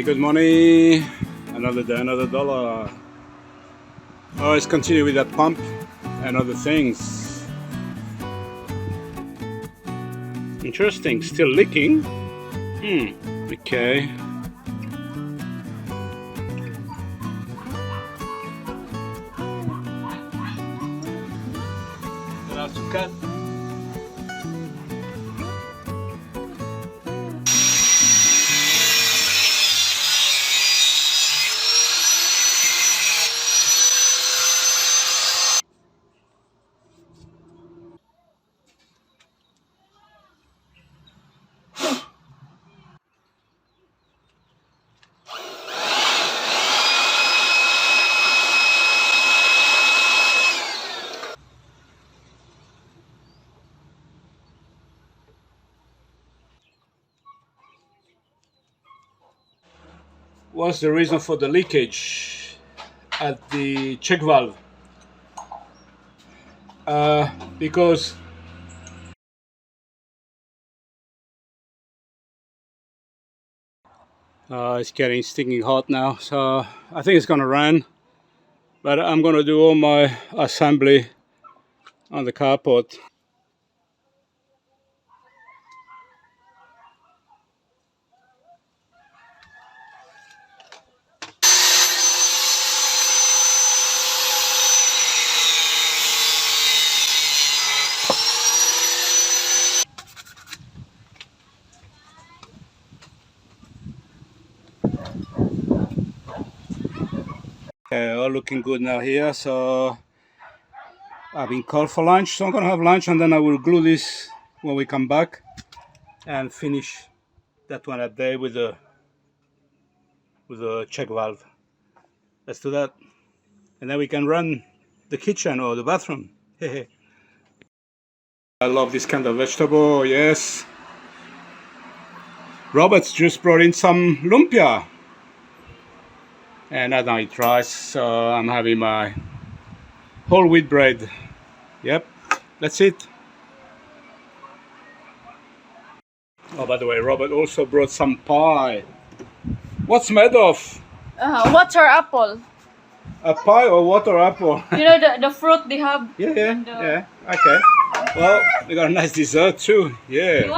Hey, good morning. Another day, another dollar. Oh, let's continue with that pump and other things. Interesting, still leaking. Okay. Have to cut. What's the reason for the leakage at the check valve? Because it's getting stinking hot now, so I think it's gonna run. But I'm gonna do all my assembly on the carport. All looking good now here, so I've been called for lunch, so I'm gonna have lunch and then I will glue this when we come back and finish that one up there with the check valve. Let's do that, and then we can run the kitchen or the bathroom. I love this kind of vegetable. Yes, Robert's just brought in some lumpia, and I don't eat rice, so I'm having my whole wheat bread. Yep, that's it. Oh, by the way, Robert also brought some pie. What's made of? Water apple. A pie or water apple? You know the fruit they have. Yeah. Okay. Well, we got a nice dessert too. Yeah.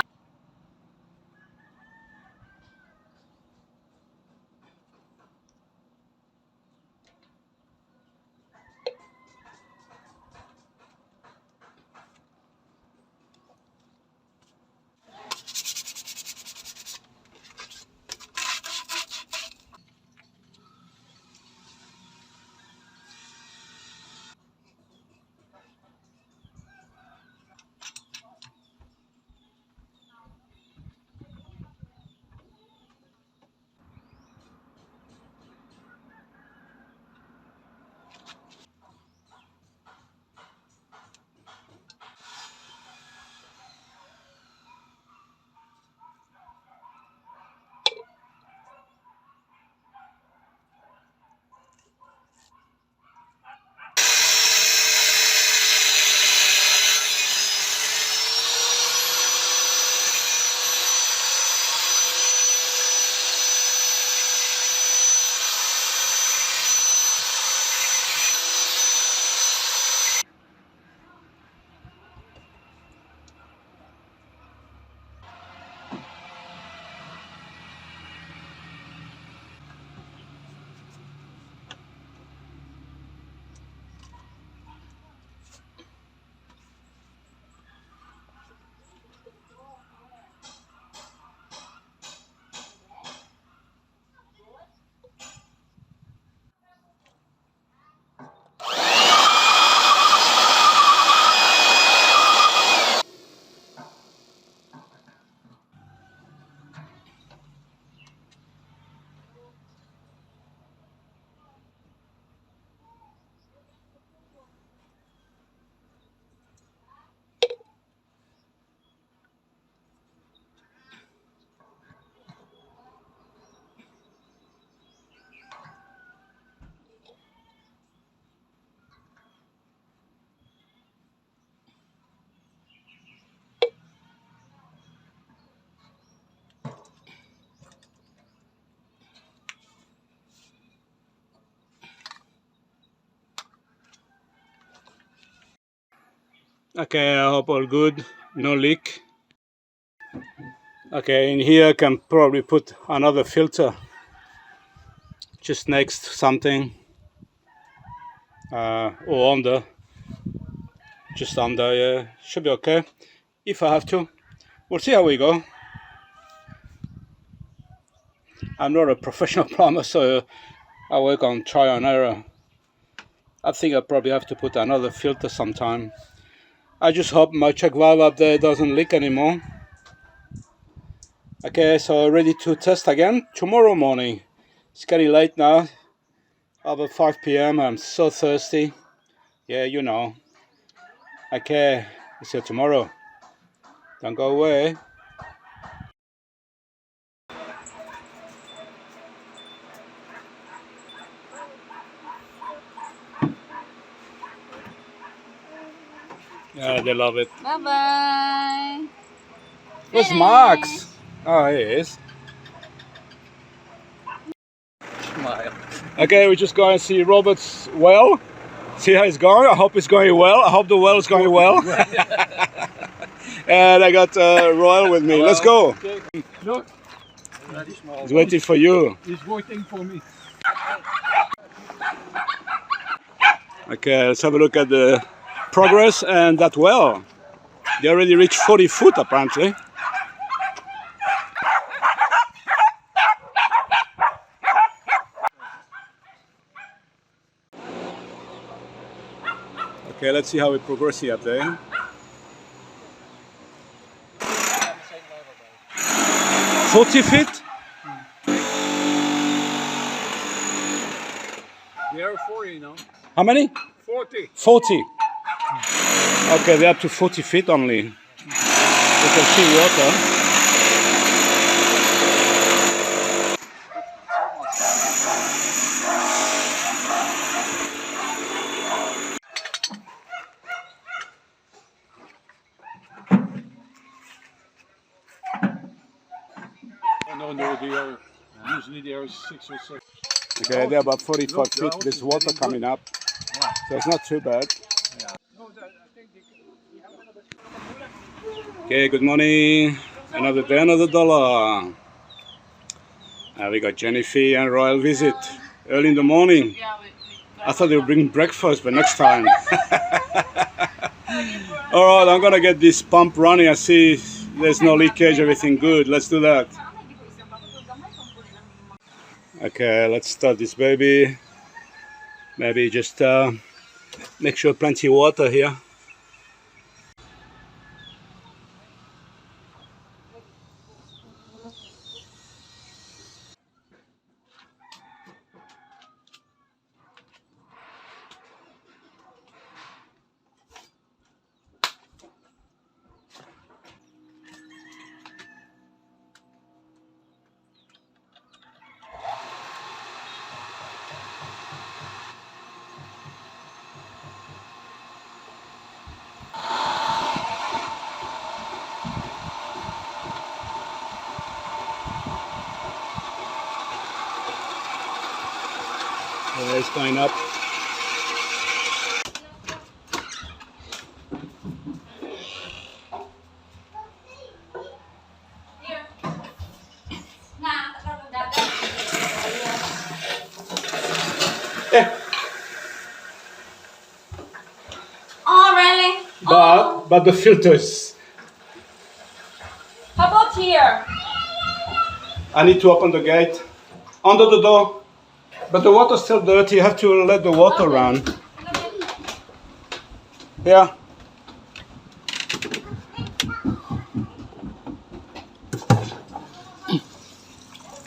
Okay, I hope all good. No leak. Okay, in here I can probably put another filter just next something or under, just under. Yeah, should be okay. If I have to, we'll see how we go. I'm not a professional plumber, so I work on trial and error. I think I'll probably have to put another filter sometime. I just hope my check valve up there doesn't leak anymore. Okay, so ready to test again tomorrow morning. It's getting late now, about 5 p.m. I'm so thirsty. Yeah, you know. Okay, see you tomorrow. Don't go away. Yeah, they love it. Bye-bye. Where's Max? Oh, he is. Smile. Okay, we just go and see Robert's well. See how it's going. I hope it's going well. I hope the well is going well. And I got Royal with me. Let's go. Okay. Look. He's waiting for you. He's waiting for me. Okay, let's have a look at the progress and that well. They already reached 40 foot apparently. Okay, let's see how we progress here today. 40 feet? They are 40 now. How many? 40. 40. Okay, they're up to 40 feet only. You can see water. Oh, no, they are usually they are 6 or 7. Okay, they're about 45 feet. There's water coming up. So it's not too bad. Okay, good morning. Another day, another dollar. We got Jennifer and Royal visit early in the morning. Yeah, I thought they would bring breakfast, but next time. All right, I'm gonna get this pump running. I see there's no leakage, everything good. Let's do that. Okay, let's start this baby. Maybe just make sure plenty of water here. It's going up. Oh, really? But the filters. How about here? I need to open the gate. Under the door. But the water's still dirty. You have to let the water run. Yeah.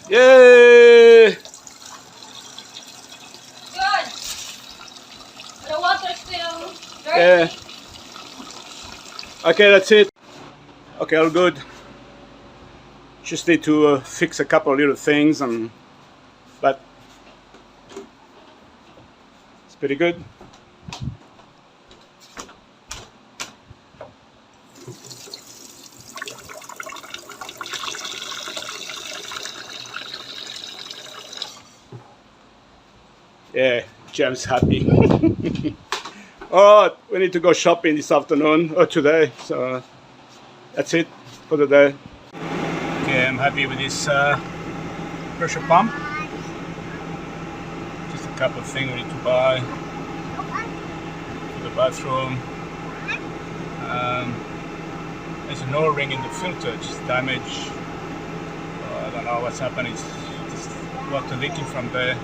Yay! Good. The water's still dirty. Yeah. Okay, that's it. Okay, all good. Just need to fix a couple of little things, but it's pretty good. Yeah, Jem's happy. Alright, we need to go shopping this afternoon or today. So that's it for the day. Okay, I'm happy with this pressure pump. Just a couple of things we need to buy for the bathroom. There's an O-ring in the filter, just damaged. I don't know what's happening. It's just water leaking from there.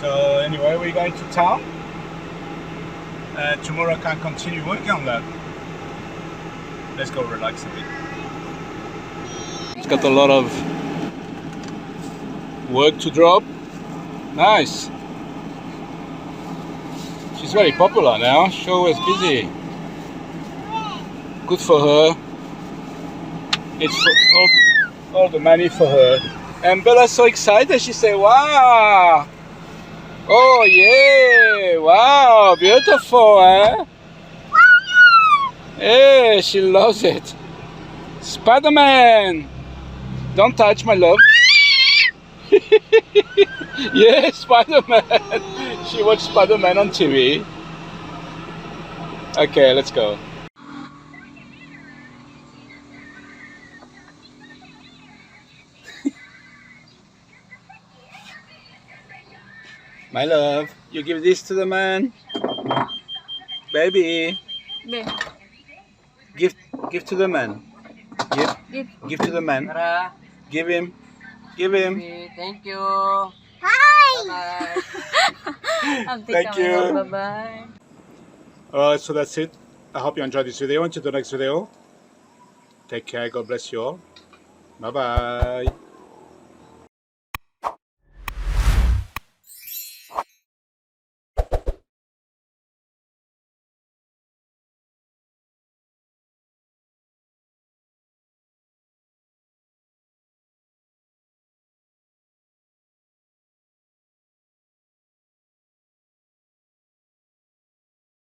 So anyway, we're going to town. Tomorrow I can continue working on that. Let's go relax a bit. It's got a lot of work to drop. Nice. She's very popular now. She's always busy. Good for her. It's for all the money for her. And Bella's so excited. She said, "Wow! Oh yeah! Wow! Beautiful, eh? Hey, she loves it. Spider-Man! Don't touch, my love." Yeah, Spider-Man. She watched Spider-Man on TV. Okay, let's go. My love, you give this to the man. Baby, Be. give to the man. Give to the man. Tara, Give him. Give him. okay, thank you. Hi! Bye-bye. Thank you. Bye-bye. Alright, so that's it. I hope you enjoyed this video. Until the next video. Take care. God bless you all. Bye bye.